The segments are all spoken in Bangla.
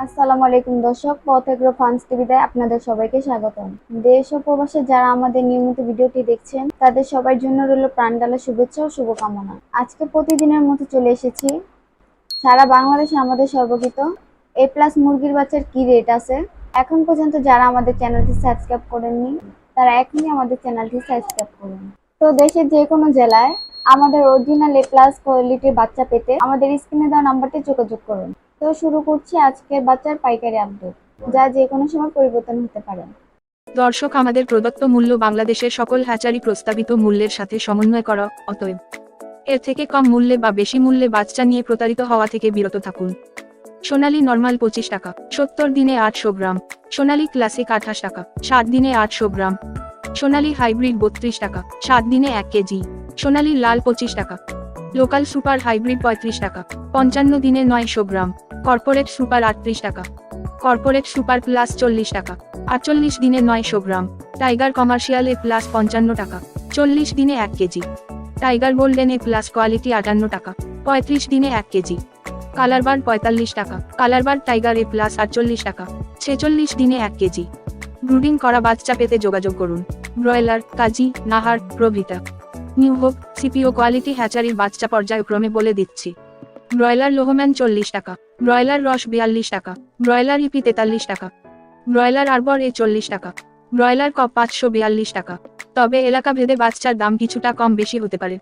আসসালামু আলাইকুম দর্শক, পথ এগ্রো ফার্মস টিভিতে আপনাদের সবাইকে স্বাগতম। দেশ ও প্রবাসে যারা আমাদের নিয়মিত ভিডিওটি দেখছেন তাদের সবার জন্য রইল প্রাণঢালা শুভেচ্ছা ও শুভকামনা। আজকে প্রতিদিনের মতো চলে এসেছি সারা বাংলাদেশে আমাদের সর্বকৃত এ প্লাস মুরগির বাচ্চার কি রেট আছে। এখন পর্যন্ত যারা আমাদের চ্যানেলটি সাবস্ক্রাইব করেননি তারা এখনই আমাদের চ্যানেলটি সাবস্ক্রাইব করুন। তো দেশের যে কোনো জেলায় আমাদের অরিজিনাল এ প্লাস কোয়ালিটির বাচ্চা পেতে আমাদের স্ক্রিনে দেওয়া নাম্বারটি যোগাযোগ করুন। তো শুরু করছি আজকের বাচ্চার পাইকারি আপডেট, যা যে কোনো সময় পরিবর্তন হতে পারে। দর্শক, আমাদের প্রদত্ত মূল্য বাংলাদেশের সকল হ্যাচারি প্রস্তাবিত মূল্যের সাথে সমন্বয় করা, অতএব এর থেকে কম মূল্যে বা বেশি মূল্যে বাচ্চা নিয়ে প্রতারিত হওয়া থেকে বিরত থাকুন। সোনালী নরমাল 25 টাকা, 70 দিনে 800 গ্রাম। সোনালী ক্লাসিক 28 টাকা, 7 দিনে 800 গ্রাম। সোনালী হাইব্রিড 32 টাকা, 7 দিনে 1 কেজি। সোনালী লাল 25 টাকা। লোকাল সুপার হাইব্রিড 35 টাকা, 55 দিনে 900 গ্রাম। কর্পোরেট সুপার 38 টাকা। কর্পোরেট সুপার প্লাস 40 টাকা, 48 দিনে 900 গ্রাম। টাইগার কমার্শিয়াল এ প্লাস 55 টাকা, 40 দিনে 1 KG. Tiger golden A plus quality 58 টাকা, 35 দিনে 1 কেজি। কালারবার 45 টাকা। কালারবার টাইগার এ প্লাস 48 টাকা, 46 দিনে 1 কেজি। ব্রুডিং করা বাচ্চা পেতে যোগাযোগ করুন। ব্রয়লার, কাজী, নাহার, প্রভৃতা। নিউ হোপ, সিপিও কোয়ালিটি হ্যাচারির বাচ্চা পর্যায়ক্রমে বলে দিচ্ছি। ব্রয়লার লোহম্যান 40 টাকা, ব্রয়লার রস 42 টাকা, ব্রয়লার ইপি 43 টাকা, ব্রয়লার আরবর এ 40 টাকা, ব্রয়লার কক 542 টাকা। তবে এলাকা ভেদে বাচ্চার দাম কিছুটা কম বেশি হতে পারে।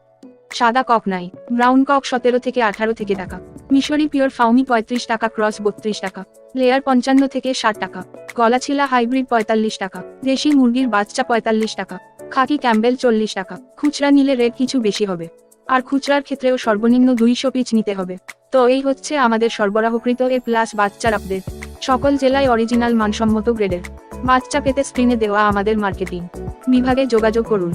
সাদা কক নাই, ব্রাউন কক 17 থেকে 18 থেকে টাকা। মিশরি পিওর ফাউমি 35 টাকা, ক্রস 32 টাকা, লেয়ার 55 থেকে 60 টাকা। গলাছিলা হাইব্রিড 45 টাকা, দেশি মুরগির বাচ্চা 45 টাকা, খাকি ক্যাম্বেল 40 টাকা। খুচরা নিলে রেট কিছু বেশি হবে, আর খুচরার ক্ষেত্রেও সর্বনিম্ন 200 পিস নিতে হবে। তো এই হচ্ছে আমাদের সরবরাহকৃত এ প্লাস বাচ্চার আপডেট। সকল জেলায় অরিজিনাল মানসম্মত গ্রেডের বাচ্চা পেতে স্ক্রিনে দেওয়া আমাদের মার্কেটিং বিভাগে যোগাযোগ করুন।